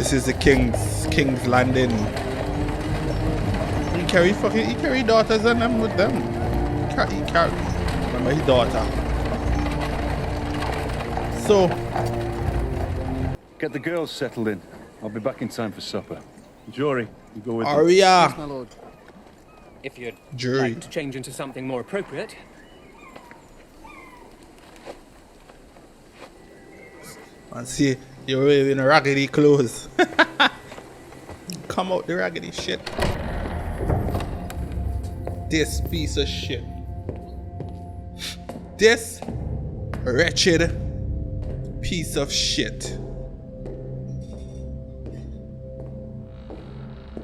This is the King's Landing. He carry daughters and them with them. He carry. Remember his daughter. So get the girls settled in. I'll be back in time for supper. Jory, you go with me. Arya. Yes, my lord. If you'd Jury. like to change into something more appropriate. And see, you're wearing raggedy clothes. Come out the raggedy shit. This piece of shit. This wretched piece of shit.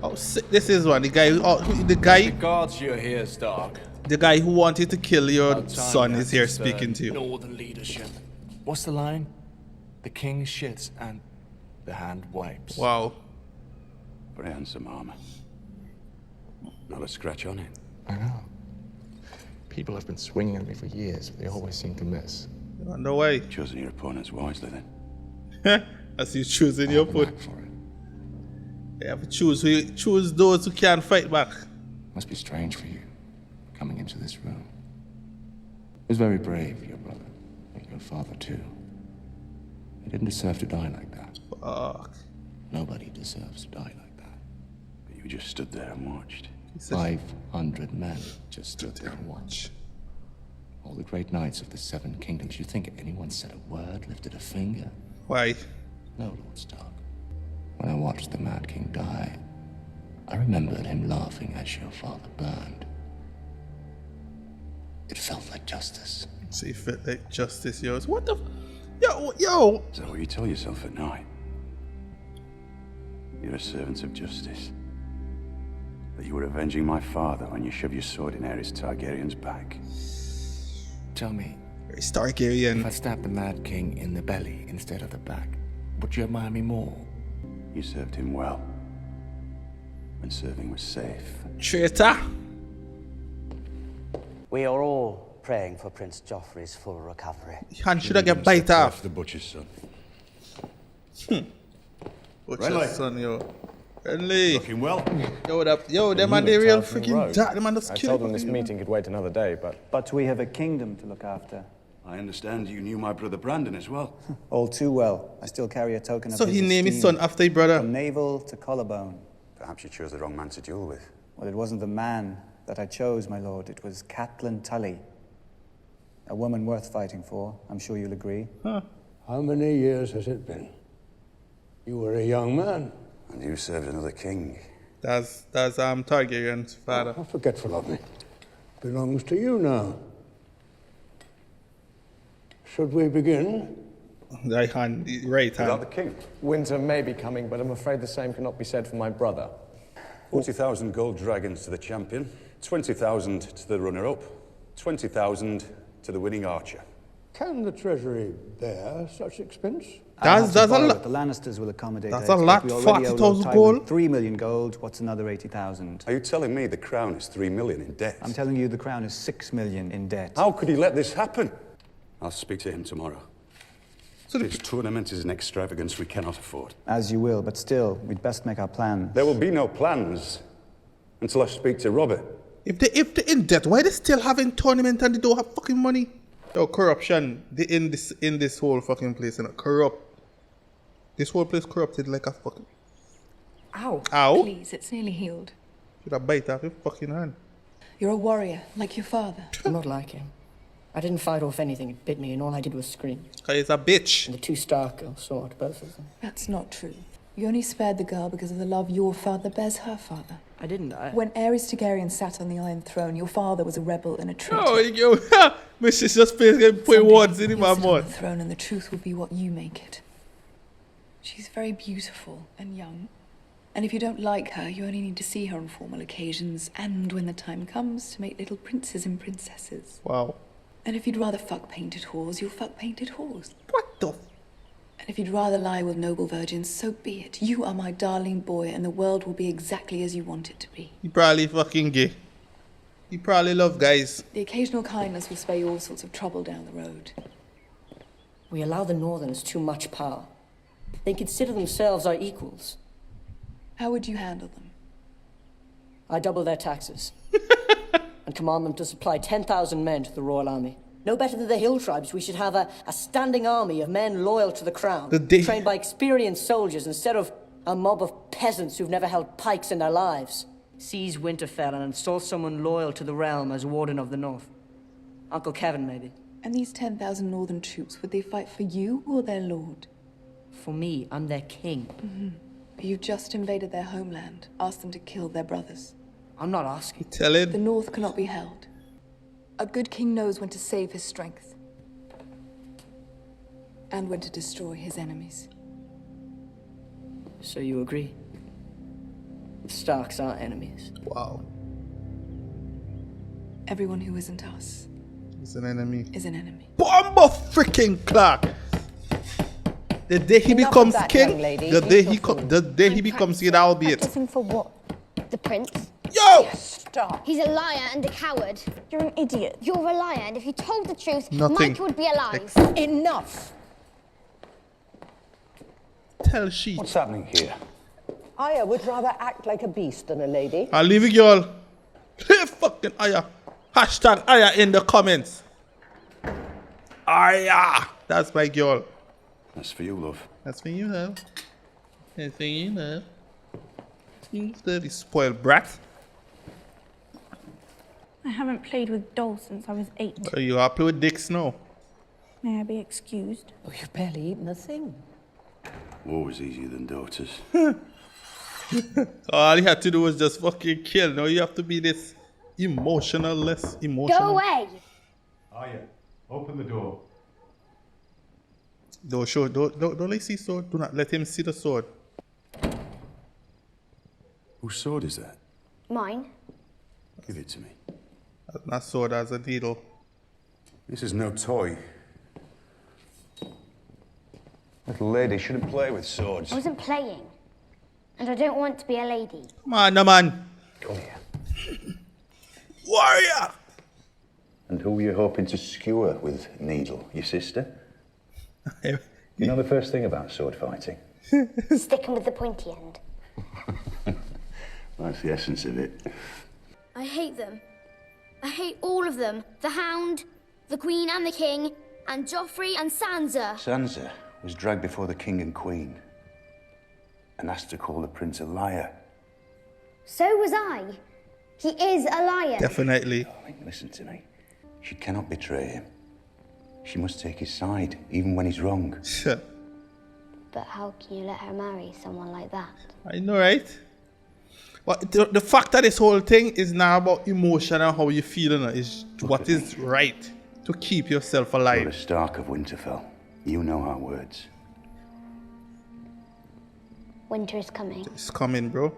Oh, this is one. The guy. Guards you're here, Stark. The guy who wanted to kill your About time son you is had here to speaking to you. Northern leadership. What's the line? The king shits and the hand wipes. Wow. Very handsome armor. Not a scratch on it. I know. People have been swinging at me for years, but they always seem to miss. On the way. Choosing your opponents wisely then. As you choosing your foot. For it. You have to choose those who can't fight back. Must be strange for you, coming into this room. It was very brave, your brother, and your father too. He didn't deserve to die like that. Fuck. Nobody deserves to die like that. But you just stood there and watched. 500 men just stood there and watched. All the great knights of the Seven Kingdoms. You think anyone said a word, lifted a finger? Why? No, Lord Stark. When I watched the Mad King die, I remembered him laughing as your father burned. It felt like justice. See, fit like justice, yours. What the? Yo. Is that what you tell yourself at night? You're a servant of justice. That you were avenging my father when you shoved your sword in Aerys Targaryen's back. Tell me, Very if I Targaryen. stabbed the Mad King in the belly instead of the back, would you admire me more? You served him well. When serving was safe. Traitor. We are all praying for Prince Joffrey's full recovery. Hand should I get bite off? The butcher's son. What's Renly. your son, yo? Renly. Looking well. Yo, what up? Yo, them man, they real freaking dark. Them man just I kill told them this fucking- meeting could wait another day, but But we have a kingdom to look after. I understand you knew my brother Brandon as well. All too well. I still carry a token of So his he named his esteem, son after his brother. From navel to collarbone. Perhaps you chose the wrong man to duel with. Well, it wasn't the man that I chose, my lord. It was Catelyn Tully. A woman worth fighting for. I'm sure you'll agree. How many years has it been? You were a young man. And you served another king. That's Targaryen's father. How forgetful of me. Belongs to you now. Should we begin? Right hand, right hand. the king. winter may be coming, but I'm afraid the same cannot be said for my brother. 40,000 gold dragons to the champion, 20,000 to the runner-up, 20,000 to the winning archer. Can the treasury bear such expense? That's a lot. The Lannisters will accommodate. That's I a expect. lot. We already owe 40,000 Lord Tywin gold? 3 million gold. What's another 80,000? Are you telling me the crown is 3 million in debt? I'm telling you, the crown is 6 million in debt. How could he let this happen? I'll speak to him tomorrow. So This tournament is an extravagance we cannot afford. As you will, but still, we'd best make our plan. There will be no plans until I speak to Robert. if they in debt, why they still having tournament and they don't have fucking money? Yo, corruption. They in this whole fucking place, and corrupt. This whole place corrupted like a fucking. Ow. Ow? Please, it's nearly healed. Should I bite off your fucking hand? You're a warrior, like your father. I'm not like him. I didn't fight off anything. It bit me, and all I did was scream. Cause it's a bitch. And the two Stark girls saw it, both of them. That's not true. You only spared the girl because of the love your father bears her father. I didn't. When Aerys Targaryen sat on the Iron Throne, your father was a rebel and a traitor. Oh, yo, Mrs. just put Someday words in you'll my sit on the mouth. throne, and the truth will be what you make it. She's very beautiful and young. And if you don't like her, you only need to see her on formal occasions and when the time comes to make little princes and princesses. Wow. And if you'd rather fuck painted whores, you'll fuck painted whores. What the? And if you'd rather lie with noble virgins, so be it. You are my darling boy, and the world will be exactly as you want it to be. He probably fucking gay. He probably love guys. The occasional kindness will spare you all sorts of trouble down the road. We allow the Northerners too much power. They consider themselves our equals. How would you handle them? I double their taxes and command them to supply 10,000 men to the Royal Army. No better than the hill tribes, we should have a standing army of men loyal to the crown, trained by experienced soldiers instead of a mob of peasants who've never held pikes in their lives. Seize Winterfell and install someone loyal to the realm as Warden of the North. Uncle Kevin, maybe. And these 10,000 northern troops, would they fight for you or their lord? For me, I'm their king. You've just invaded their homeland. Ask them to kill their brothers. I'm not asking. Tell him. The North cannot be held. A good king knows when to save his strength. And when to destroy his enemies. So you agree? The Starks are enemies. Wow. Everyone who isn't us He's an enemy. is an enemy. Bomber freaking Clark. The day he Enough becomes of that, king, young lady. the day Eat he your food. the day he becomes king, that'll be it. Practicing for what? The prince? Yo! Stop. He's a liar and a coward. You're an idiot. You're a liar, and if you told the truth, Nothing. Mike would be alive. Enough. Tell she. What's happening here? Aya would rather act like a beast than a lady. I'll leave it, girl. Hey, fucking Aya. Hashtag Aya in the comments. Aya. That's my girl. That's for you, love. That's for you, love. That's for you, love. You dirty spoiled brat. I haven't played with dolls since I was 8. Oh, you are playing with dicks now. May I be excused? Oh, you've barely eaten a thing. War is easier than daughters. All you had to do was just fucking kill. Now you have to be this emotional, less emotional. Go away. Aya, open the door. Don't let see sword. Do not let him see the sword. Whose sword is that? Mine. Give it to me. That's not sword, that's a needle. This is no toy. Little lady shouldn't play with swords. I wasn't playing. And I don't want to be a lady. Come on, no man. Come here. Warrior! And who were you hoping to skewer with Needle? Your sister? You know the first thing about sword fighting? Sticking with the pointy end. That's the essence of it. I hate them. I hate all of them. The Hound, the Queen and the King, and Joffrey and Sansa. Sansa was dragged before the king and queen and asked to call the prince a liar. So was I. He is a liar. Definitely. Darling, listen to me. She cannot betray him. She must take his side, even when he's wrong. But how can you let her marry someone like that? I know, right? But the fact that this whole thing is now about emotion and how you feel is what is right to keep yourself You're alive. a Stark of Winterfell. You know our words. Winter is coming. It's coming, bro.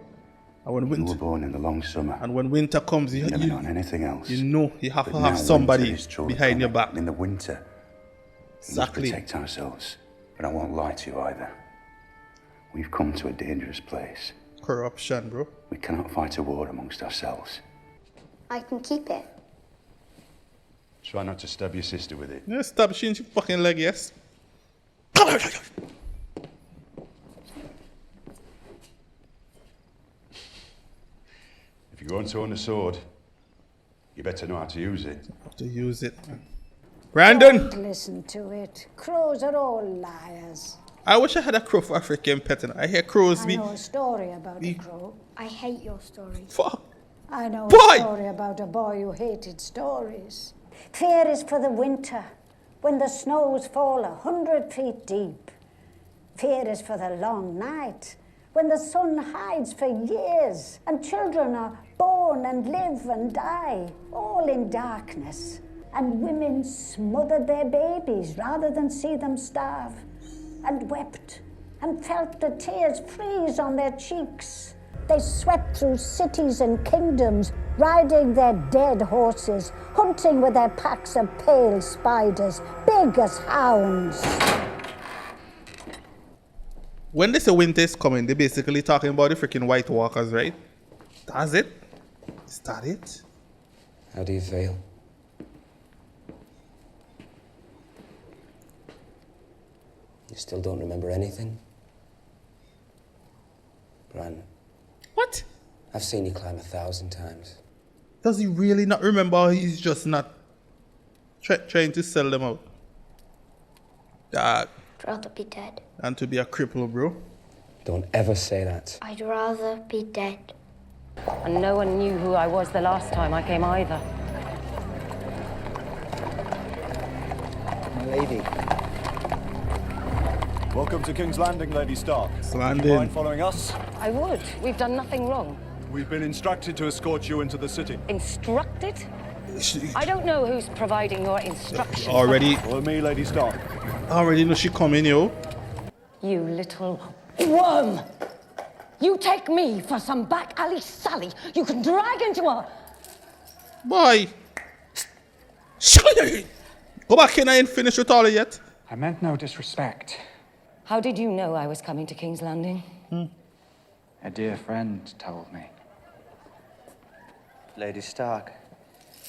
And when You were winter, born in the long summer. and when winter comes, you Never known anything else. you know you have But to now have somebody winter is truly behind your coming. back. In the winter, we must Exactly. protect ourselves. But I won't lie to you either. We've come to a dangerous place. Corruption, bro. We cannot fight a war amongst ourselves. I can keep it. Try not to stab your sister with it. Yeah, stop shooting your fucking leg, yes. If you're going to own a sword, you better know how to use it. Have to use it. Brandon! Don't listen to it. Crows are all liars. I wish I had a crow for a freaking pet. I hear crows I be. know a story about a crow. I hate your story. Fuck. I know Boy! a story about a boy who hated stories. Fear is for the winter, when the snows fall 100 feet deep. Fear is for the long night, when the sun hides for years, and children are born and live and die, all in darkness. And women smothered their babies rather than see them starve, and wept, and felt the tears freeze on their cheeks. They swept through cities and kingdoms, riding their dead horses, hunting with their packs of pale spiders, big as hounds. When they say winter is coming, they're basically talking about the freaking White Walkers, right? That's it? Is that it? How do you feel? You still don't remember anything? Bran, What? I've seen you climb 1,000 times. Does he really not remember? He's just not trying to sell them out. I'd rather be dead. And to be a cripple, bro. Don't ever say that. I'd rather be dead. And no one knew who I was the last time I came either. My lady. Welcome to King's Landing, Lady Stark. Landing. Do you mind following us? I would. We've done nothing wrong. We've been instructed to escort you into the city. Instructed? I don't know who's providing your instructions. Already. Follow me, Lady Stark. Already know she coming, yo. You little worm! You take me for some back alley Sally you can drag into a... Boy. Go back in, I ain't finished with all of yet. I meant no disrespect. How did you know I was coming to King's Landing? A dear friend told me. Lady Stark.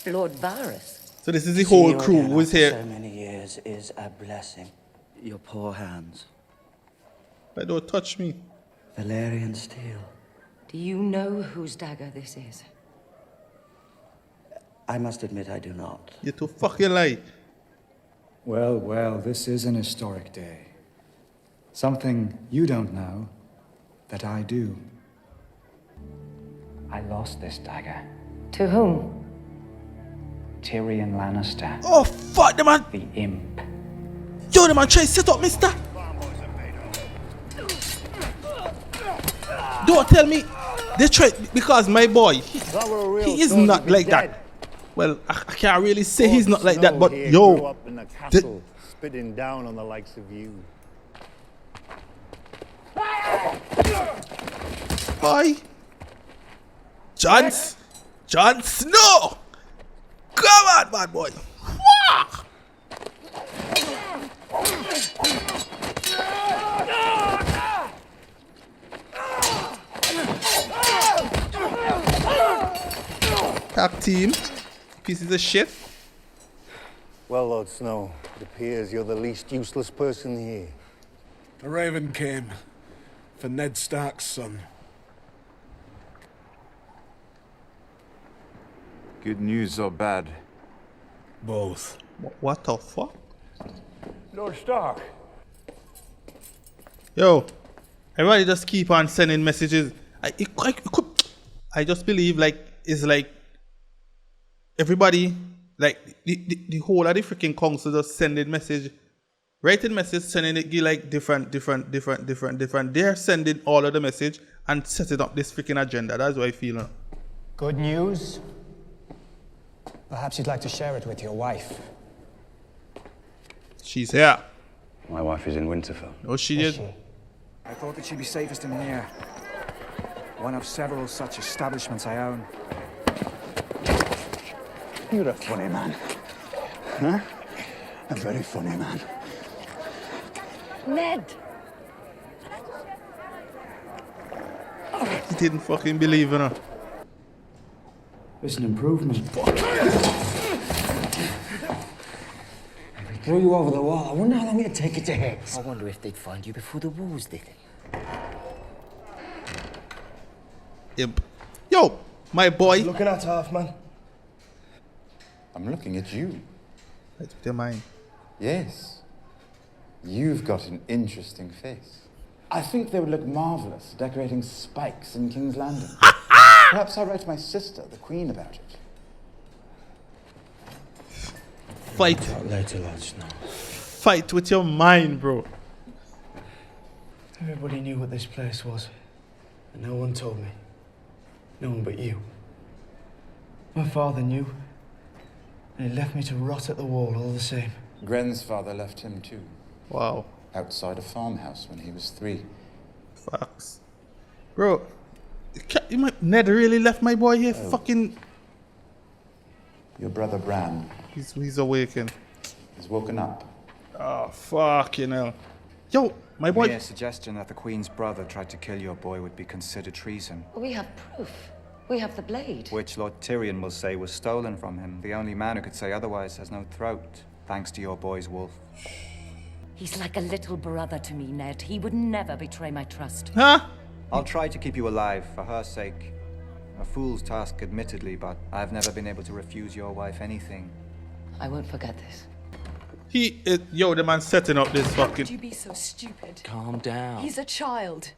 Lord Varys. So this is the whole crew who is here. So many years is a blessing. Your poor hands. But don't touch me. Valerian steel. Do you know whose dagger this is? I must admit I do not. You too fucking lie. Well, well, this is an historic day. Something you don't know that I do. I lost this dagger. To whom? Tyrion Lannister. Oh, fuck the man. The imp. Yo, the man try to set up, mister. Don't tell me. They try, because my boy, he is not like that. Well, I can't really say he's not like that, but yo. Grew up in a castle, spitting down on the likes of you. Boy. Jon Snow. Come on, bad boy. Tag team. Pieces of shit. Well, Lord Snow, it appears you're the least useless person here. A raven came for Ned Stark's son. Good news or bad? Both. What the fuck? Lord Stark. Yo, everybody just keep on sending messages. I just believe like it's like everybody like the whole of the freaking council just sending message, writing message, sending it like different. They're sending all of the message and setting up this freaking agenda. That's what I feel. Good news? Perhaps you'd like to share it with your wife. She's here. My wife is in Winterfell. Oh, she did. I thought that she'd be safest in here. One of several such establishments I own. You're a funny man. Huh? A very funny man. Ned! He didn't fucking believe in her. It's an improvement. Throw you over the wall. I wonder how long it'd take you to hit. I wonder if they'd find you before the wolves did. Imp. Yo, my boy. Looking at Halfman. I'm looking at you. That's your mind. Yes. You've got an interesting face. I think they would look marvelous decorating spikes in King's Landing. Perhaps I'll write to my sister, the Queen, about it. Fight. Later, Lord Snow. Fight with your mind, bro. Everybody knew what this place was, and no one told me. No one but you. My father knew, and he left me to rot at the wall all the same. Gren's father left him too. Wow. Outside a farmhouse when he was 3. Facts. Bro, Ned really left my boy here fucking... Your brother Bran. He's awakened. He's woken up. Oh, fucking hell. Yo, my boy... A suggestion that the Queen's brother tried to kill your boy would be considered treason. We have proof. We have the blade. Which Lord Tyrion will say was stolen from him. The only man who could say otherwise has no throat, thanks to your boy's wolf. He's like a little brother to me, Ned. He would never betray my trust. Huh? I'll try to keep you alive for her sake. A fool's task, admittedly, but I've never been able to refuse your wife anything. I won't forget this. Yo, the man setting up this fucking... Could you be so stupid? Calm down. He's a child.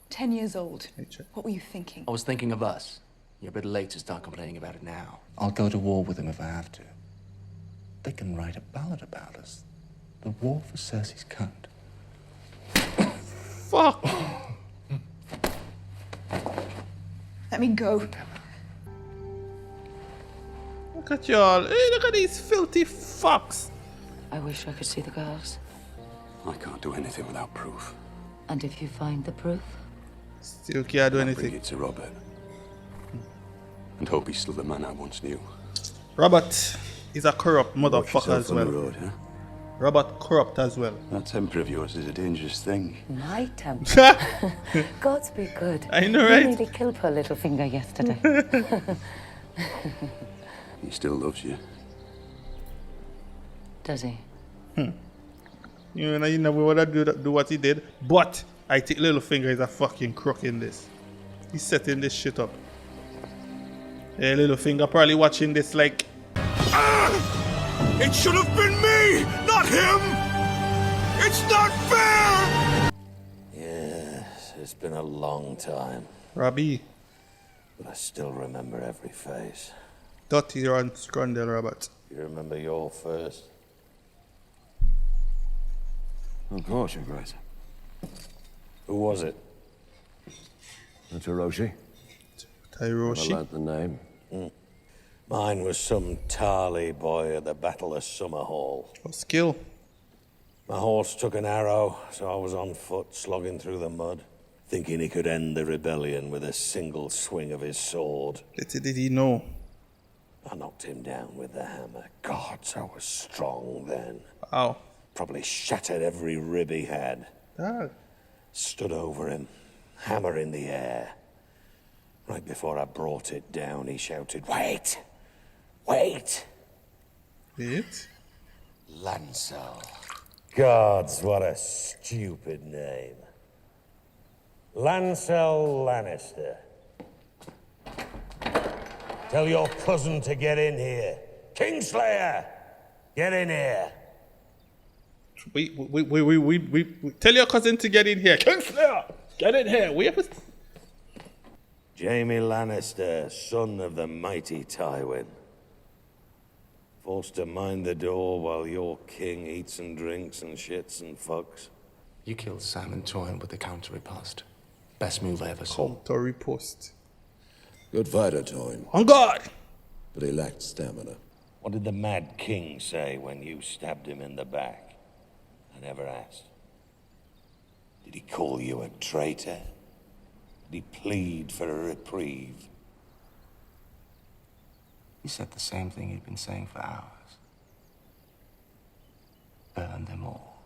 10 years old. What were you thinking? I was thinking of us. You're a bit late to start complaining about it now. I'll go to war with them if I have to. They can write a ballad about us. The war for Cersei's cunt. Fuck! Let me go. Look at y'all. Hey, look at these filthy fucks. I wish I could see the girls. I can't do anything without proof. And if you find the proof? Still can't do Bring anything. it to Robert. And hope he's still the man I once knew. Robert is a corrupt motherfucker as on the well. road, huh? Robert corrupt as well. That temper of yours is a dangerous thing. My temper. Gods be good. I know, right? You nearly killed poor little finger yesterday. He still loves you. Does he? You know, you never would have do what he did. But I think Littlefinger is a fucking crook in this. He's setting this shit up. Yeah, Littlefinger probably watching this like... It should have been me, not him! It's not fair! Yes, it's been a long time. Robbie. But I still remember every face. Dirty on Scrundle, Robert. You remember your first? Of course, Your Grace. Who was it? Tyroshi. Tyroshi? I learnt the name. Mine was some Tarly boy at the Battle of Summerhall. What skill? My horse took an arrow, so I was on foot, slogging through the mud, thinking he could end the rebellion with a single swing of his sword. Little did he know. I knocked him down with the hammer. Gods, I was strong then. Wow. Probably shattered every rib he had. Stood over him, hammer in the air. Right before I brought it down, he shouted, "Wait! Wait!" Wait? Lancel. Gods, what a stupid name. Lancel Lannister. Tell your cousin to get in here. Kingslayer! Get in here. We tell your cousin to get in here. Kingslayer! Get in here. We have a... Jaime Lannister, son of the mighty Tywin. Forced to mind the door while your king eats and drinks and shits and fucks. You killed Sam and Toyn with the counter riposte. Best move I ever saw. Counter riposte. Good fighter, Toyn. On guard! But he lacked stamina. What did the Mad King say when you stabbed him in the back? I never asked. Did he call you a traitor? Did he plead for a reprieve? He said the same thing he'd been saying for hours. Burn them all.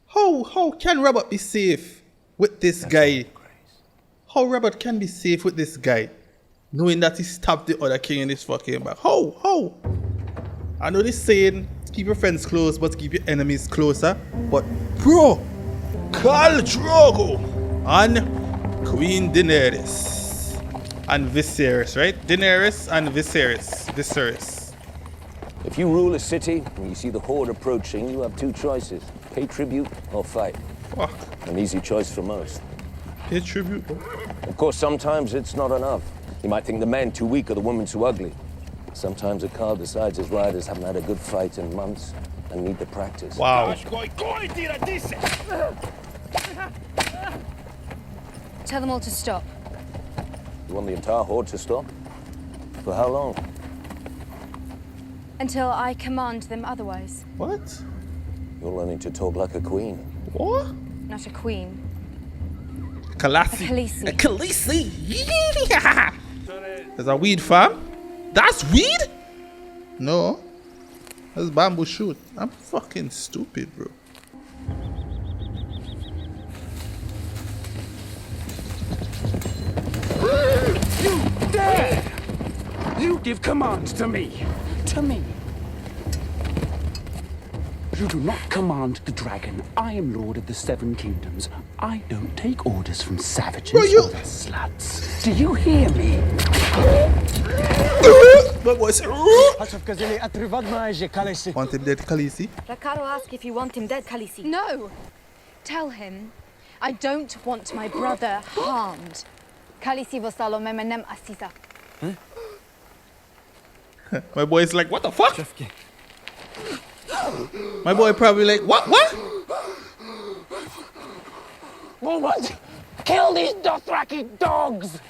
How can Robert be safe with this guy? How Robert can be safe with this guy? Knowing that he stabbed the other king in his fucking back. How? I know this saying, keep your friends close, but keep your enemies closer. But bro, Khal Drogo and Queen Daenerys. And Viserys, right? Daenerys and Viserys. If you rule a city and you see the horde approaching, you have two choices. Pay tribute or fight. Fuck. An easy choice for most. Pay tribute, bro. Of course, sometimes it's not enough. You might think the man too weak or the woman too ugly. Sometimes a Khal decides his riders haven't had a good fight in months and need the practice. Wow. Tell them all to stop. You want the entire horde to stop? For how long? Until I command them otherwise. What? You're learning to talk like a queen. What? Not a queen. Khaleesi. A Khaleesi. Yeah. There's a weed farm? That's weed? No. That's bamboo shoot. I'm fucking stupid, bro. You dare! You give commands to me! To me! You do not command the dragon. I am Lord of the Seven Kingdoms. I don't take orders from savages or their sluts. Do you hear me? What was it? Want him dead, Khaleesi? Rakaro asked if you want him dead, Khaleesi. No! Tell him I don't want my brother harmed. Khaleesi vosalo memenem asisa. My boy's like, what the fuck? My boy probably like, what? What? Kill these Dothraki dogs!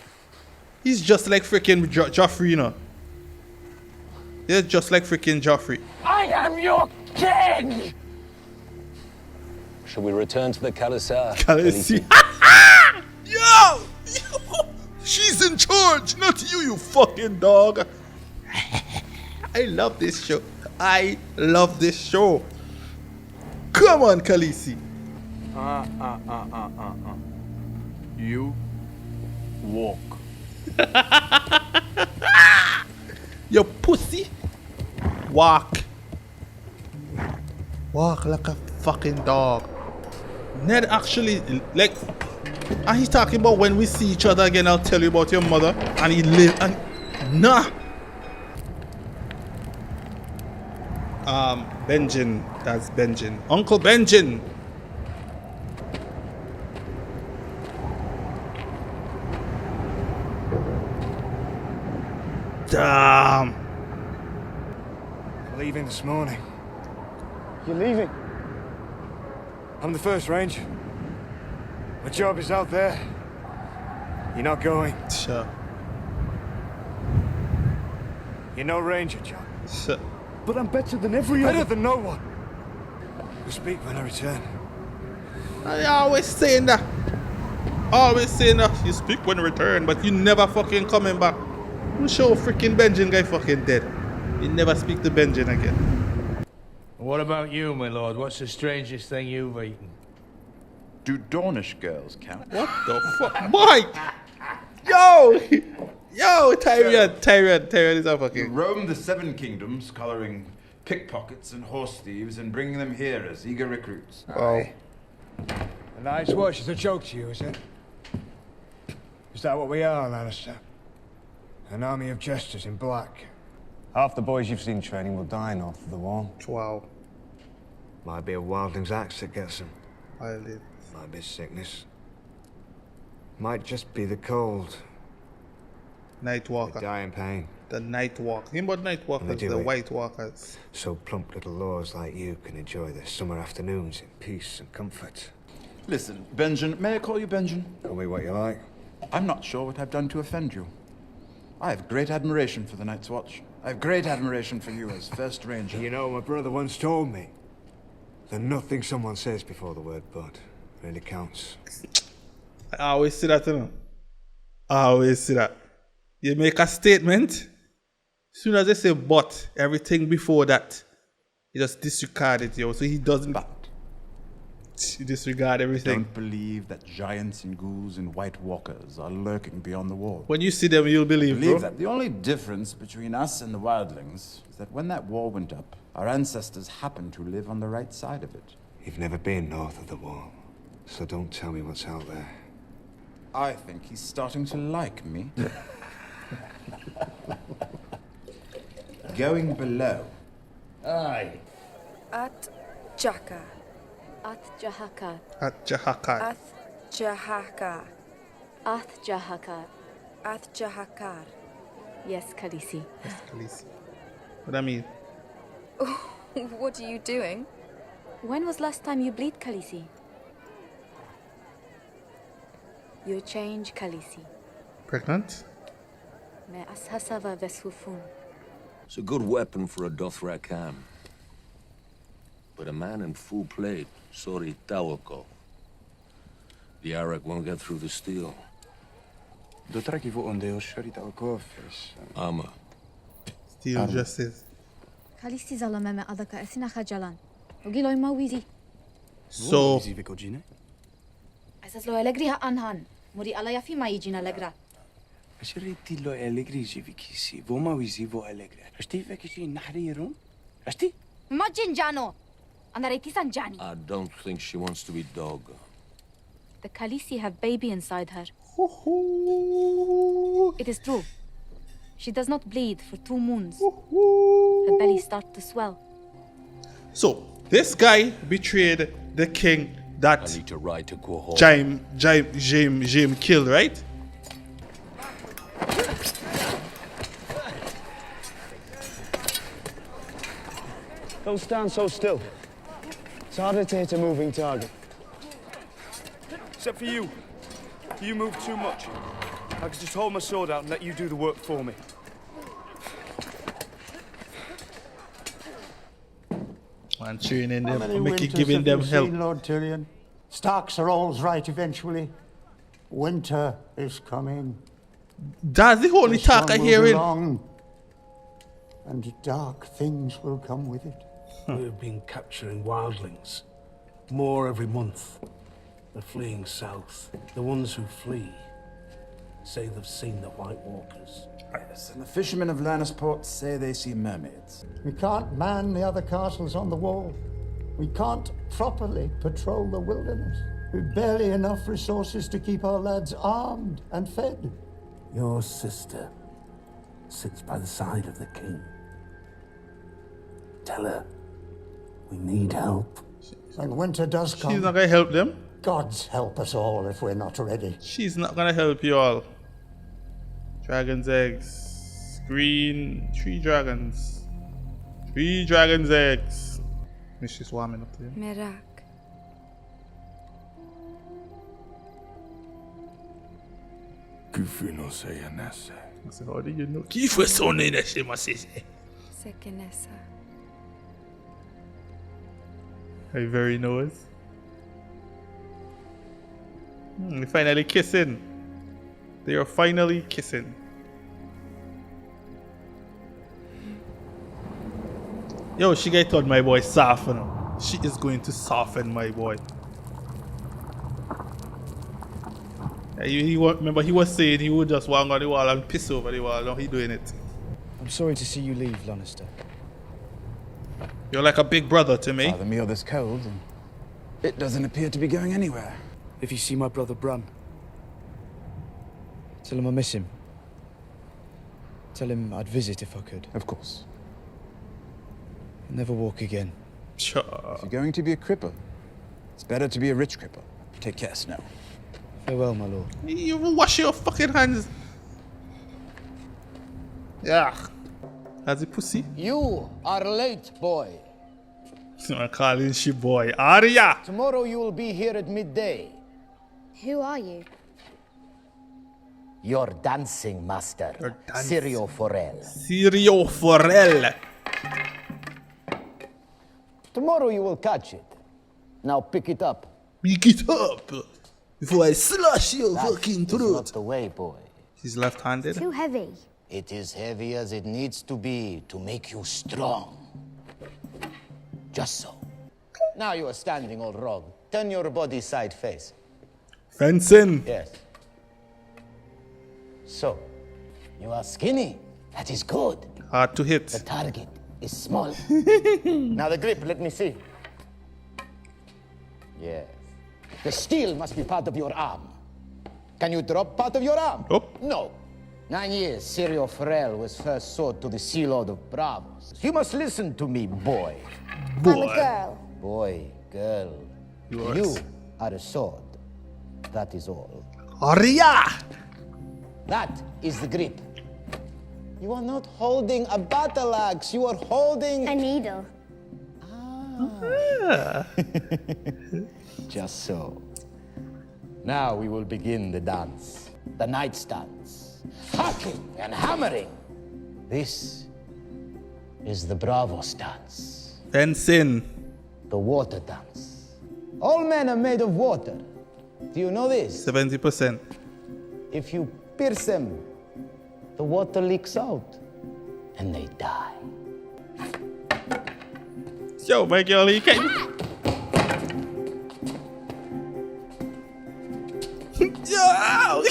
He's just like freaking Joffrey, you know. He's just like freaking Joffrey. I am your king! Shall we return to the Khalisar? Khaleesi. Yo! She's in charge, not you, you fucking dog. I love this show. I love this show. Come on, Khaleesi. You walk. You pussy. Walk. Walk like a fucking dog. Ned actually, like, and he's talking about when we see each other again, I'll tell you about your mother. And he live and nah. Benjen, that's Benjen. Uncle Benjen. Damn. Leaving this morning. You're leaving? I'm the first ranger. My job is out there. You're not going. Sure. You're no ranger, John. Sure. But I'm better than every other. Better than no one. We'll speak when I return. I always saying that. Always saying that. You speak when you return, but you never fucking coming back. I'm sure freaking Benjen guy fucking dead. You never speak to Benjen again. What about you, my lord? What's the strangest thing you've eaten? Do Dornish girls count? What the fuck? Mike! Yo! Yo, Tyrion is a fucking... Roam the Seven Kingdoms, collaring pickpockets and horse thieves and bringing them here as eager recruits. Wow. A night's watch is a joke to you, is it? Is that what we are, Lannister? An army of jesters in black. Half the boys you've seen training will die north of the wall. Wow. Might be a wildling's axe that gets them. Wildling. Might be sickness. Might just be the cold. Night Walker. They die in pain. The Night Walker. Him but Night Walkers, the White Walkers. So plump little lords like you can enjoy their summer afternoons in peace and comfort. Listen, Benjen, may I call you Benjen? Call me what you like. I'm not sure what I've done to offend you. I have great admiration for the Night's Watch. I have great admiration for you as First Ranger. You know, my brother once told me that nothing someone says before the word but really counts. I always say that, you know. I always say that. You make a statement, as soon as they say but, everything before that, he just disregard it, yo. So he doesn't disregard everything. Don't believe that giants and ghouls and White Walkers are lurking beyond the wall. When you see them, you'll believe, bro. That. The only difference between us and the wildlings is that when that wall went up, our ancestors happened to live on the right side of it. You've never been north of the wall, so don't tell me what's out there. I think he's starting to like me. Going below. Aye. At Jaka. Ath Jahakar. At Jahakar. Ath Jahakar. Ath Jahakar. Ath Jahakar. Yes, Khaleesi. Yes, Khaleesi. What I mean? What are you doing? When was last time you bleed, Khaleesi? You change, Khaleesi. Pregnant? Me ashasava vesufun. It's a good weapon for a Dothrakam. But a man in full plate, sorry, Tawako. The Arak won't get through the steel. Dothraki vo ondeo shari Tawako is armor. Steel justice. Khaleesi zalameme adaka esina khajalan. Ogilo mawizi. So Asas lo alegriha anhan. Muri ala yafi ma yijina alegra. Ashiriti lo alegri jivikisi. Vo mawizi vo alegra. Ashti fekishi nahrirun? Ashti? Majin jano. Andaretisan Jani. I don't think she wants to be dog. The Khaleesi have baby inside her. It is true. She does not bleed for 2 moons. Her belly starts to swell. So this guy betrayed the king that I need to ride to Quahog. Jaime killed, right? Don't stand so still. It's harder to hit a moving target. Except for you. You move too much. I could just hold my sword out and let you do the work for me. Man, training How them, many Mickey winters giving have them you help. seen, Lord Tyrion? Starks are all's right eventually. Winter is coming. That's the only This talk one I will hear be in. long, and dark things will come with it. We've been capturing wildlings. More every month. They're fleeing south. The ones who flee say they've seen the White Walkers. Yes, and the fishermen of Lannisport say they see mermaids. We can't man the other castles on the wall. We can't properly patrol the wilderness. We've barely enough resources to keep our lads armed and fed. Your sister sits by the side of the king. Tell her we need help. When winter does come, She's not gonna help them. God's help us all if we're not ready. She's not gonna help you all. Dragon's eggs. Green. 3 dragons. 3 dragons' eggs. Miss she's warming up there. Merak. Kufu no seyanese. I said, how do you know? Kifu so nene she must say. Sekenesa. He very knows. They're finally kissing. They are finally kissing. Yo, she get told my boy soften. She is going to soften my boy. Remember he was saying he would just walk on the wall and piss over the wall. Now he doing it. I'm sorry to see you leave, Lannister. You're like a big brother to me. The meal this cold, and it doesn't appear to be going anywhere. If you see my brother Bran, tell him I miss him. Tell him I'd visit if I could. Of course. Never walk again. Sure. If you're going to be a cripple, it's better to be a rich cripple. Take care, Snow. Farewell, my lord. You wash your fucking hands. Yeah. Has a pussy? You are late, boy. I'm calling she boy. Arya! Tomorrow you will be here at midday. Who are you? Your dancing master, Syrio Forel. Syrio Forel. Tomorrow you will catch it. Now pick it up. Pick it up before I slash your fucking That is throat. not the way, boy. He's left-handed. Too heavy. It is heavy as it needs to be to make you strong. Just so. Now you are standing, old rogue. Turn your body side face. Fencing. Yes. So, you are skinny. That is good. Hard to hit. The target is small. Now the grip, let me see. Yes. The steel must be part of your arm. Can you drop part of your arm? No. 9 years, Syrio Forel was first sold to the Sea Lord of Bravos. You must listen to me, boy. I'm a girl. Boy, girl. Yours. You are a sword. That is all. Arya! That is the grip. You are not holding a battle axe. You are holding a needle. Just so. Now we will begin the dance. The knight's dance. Hacking and hammering. This is the Bravos dance. Fencing. The water dance. All men are made of water. Do you know this? 70%. If you pierce them, the water leaks out and they die. Yo, my girl, you can. Yo!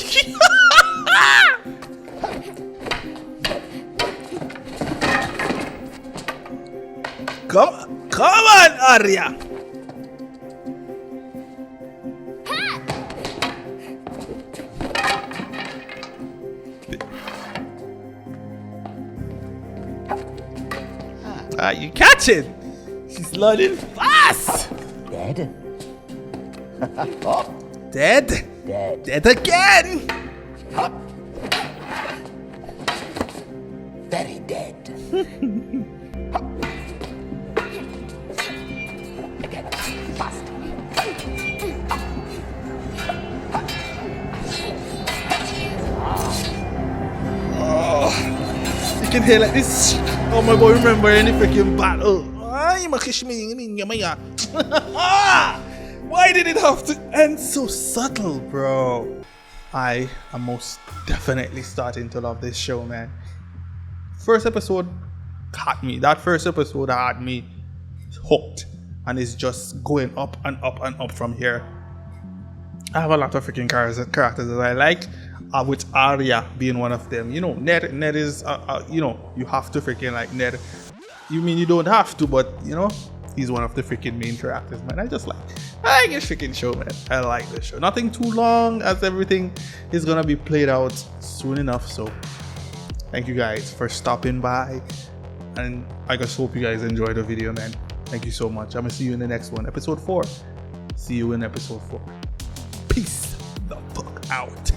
Come on, Arya. You catch it. She's learning fast. Dead? Dead? Dead. Dead again. Very dead. Again, fast. Oh, you can hear like this. Oh my boy, remember any freaking battle? Why did it have to end so subtle, bro? I am most definitely starting to love this show, man. First episode caught me. That first episode had me hooked, and it's just going up and up and up from here. I have a lot of freaking characters that I like, with Arya being one of them. You know, Ned is, you know, you have to freaking like Ned. You mean you don't have to, but you know, he's one of the freaking main characters, man. I like this freaking show, man. I like this show. Nothing too long, as everything is gonna be played out soon enough. So thank you guys for stopping by, and I just hope you guys enjoyed the video, man. Thank you so much. I'm gonna see you in the next one, episode 4. See you in episode 4. Peace the fuck out.